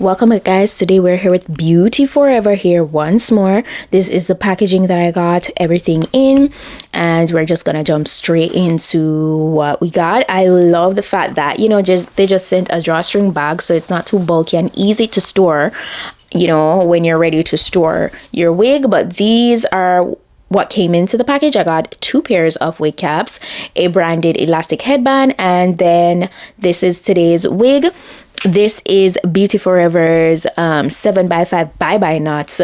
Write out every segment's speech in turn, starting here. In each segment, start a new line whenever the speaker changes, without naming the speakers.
welcome back, guys. Today we're here with Beauty Forever here once more. This is the packaging that I got everything in, and we're just gonna jump straight into what we got. I love the fact that, you know, they just sent a drawstring bag, so it's not too bulky and easy to store, you know, when you're ready to store your wig. But these are what came into the package. I got 2 pairs of wig caps, a branded elastic headband, and then this is today's wig. This is Beauty Forever's 7x5 bye-bye knots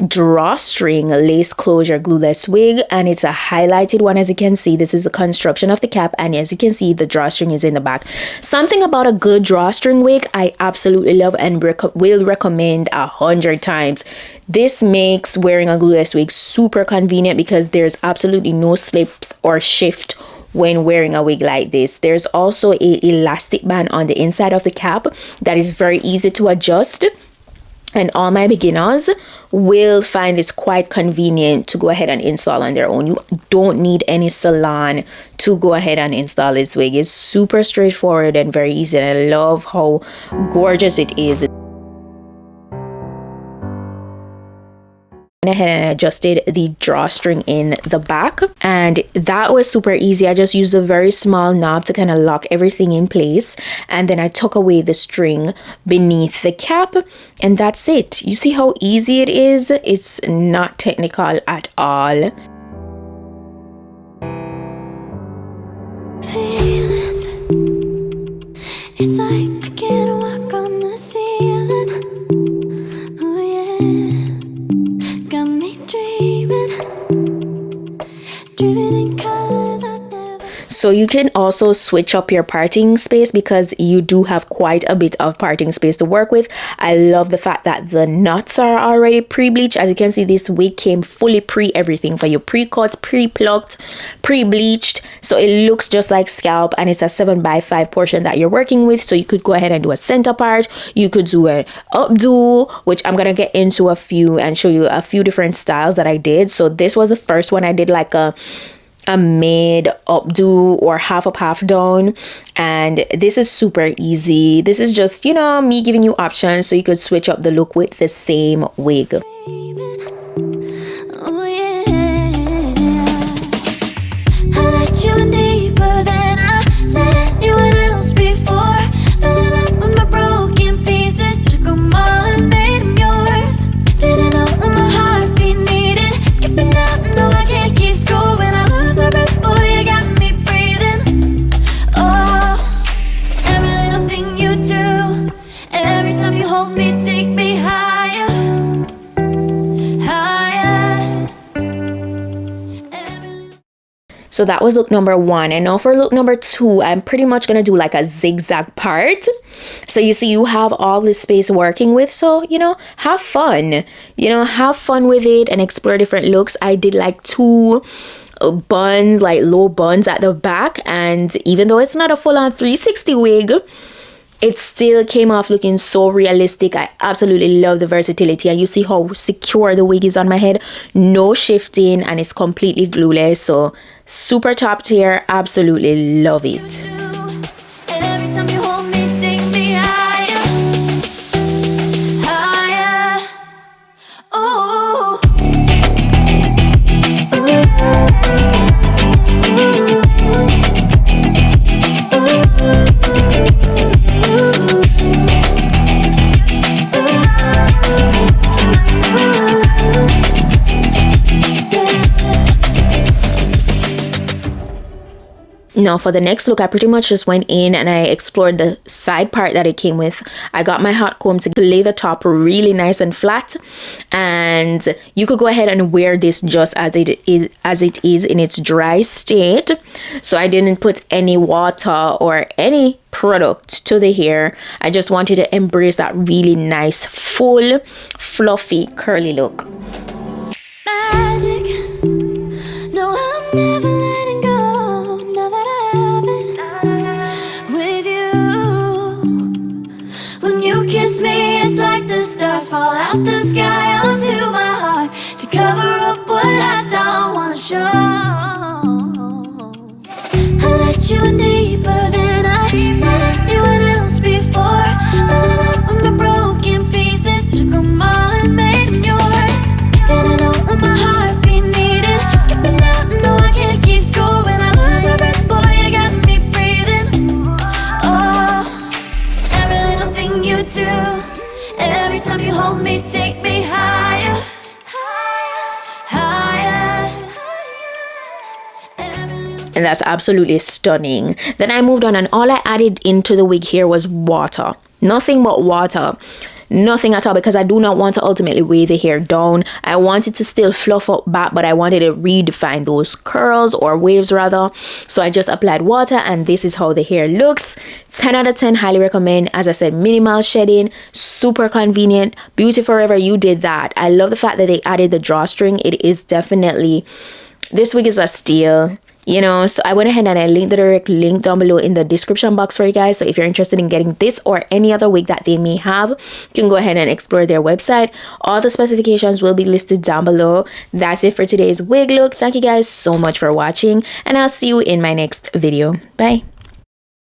drawstring lace closure glueless wig, and it's a highlighted one. As you can see, this is the construction of the cap, and as you can see, the drawstring is in the back. Something about a good drawstring wig I absolutely love and will recommend 100 times. This makes wearing a glueless wig super convenient because there's absolutely no slips or shift when wearing a wig like this. There's also a elastic band on the inside of the cap that is very easy to adjust, and all my beginners will find this quite convenient to go ahead and install on their own. You don't need any salon to go ahead and install this wig. It's super straightforward and very easy, and I love how gorgeous it is. Ahead and adjusted the drawstring in the back, and that was super easy. I just used a very small knob to kind of lock everything in place, and then I took away the string beneath the cap, and that's it. You see how easy it is? It's not technical at all.
Feelings, it's like I can't walk on the ceiling. Oh yeah.
So you can also switch up your parting space because you do have quite a bit of parting space to work with. I love the fact that the knots are already pre-bleached. As you can see, this wig came fully everything for you, pre-cut, pre-plucked, pre-bleached, so it looks just like scalp, and it's a 7x5 portion that you're working with. So you could go ahead and do a center part, you could do an updo, which I'm gonna get into a few and show you a few different styles that I did. So this was the first one I did, like a mid updo or half up half down, and this is super easy. This is just, you know, me giving you options so you could switch up the look with the same wig.
Oh yeah, I let you in deeper than I let anyone else before. Fell in love with my broken pieces, took them all and made them yours. Didn't know what my heartbeat needed, skipping out, no I can't keep score. My breath, boy, you got me breathing. Oh, every little thing you do, every time you hold me, take me higher, higher.
So that was look number 1, and now for look number 2, I'm pretty much gonna do like a zigzag part. So you see, you have all this space working with, so, you know, have fun, you know, have fun with it and explore different looks. I did like 2 buns, like low buns at the back, and even though it's not a full-on 360 wig, it still came off looking so realistic. I absolutely love the versatility, and you see how secure the wig is on my head, no shifting, and it's completely glueless. So super top tier, absolutely love it.
Every time you hold me, take me higher, higher. Oh.
Now for the next look, I pretty much just went in and I explored the side part that it came with. I got my hot comb to lay the top really nice and flat, and you could go ahead and wear this just as it is in its dry state. So I didn't put any water or any product to the hair. I just wanted to embrace that really nice, full, fluffy, curly look.
Magic. No, I'm never letting go. Now that I have it with you. When you kiss me, it's like the stars fall out the sky onto my heart to cover up what I don't wanna show. I let you in deeper than I let anyone else before. Fell in love with my broken
and that's absolutely stunning. Then I moved on, and all I added into the wig here was water. Nothing but water. Nothing at all, because I do not want to ultimately weigh the hair down. I want it to still fluff up back, but I wanted to redefine those curls, or waves rather. So I just applied water, and this is how the hair looks. 10 out of 10, highly recommend. As I said, minimal shedding, super convenient. Beauty Forever, you did that. I love the fact that they added the drawstring. It is definitely, this wig is a steal. You know, so I went ahead and I linked the direct link down below in the description box for you guys. So if you're interested in getting this or any other wig that they may have, you can go ahead and explore their website. All the specifications will be listed down below. That's it for today's wig look. Thank you guys so much for watching, and I'll see you in my next video. Bye.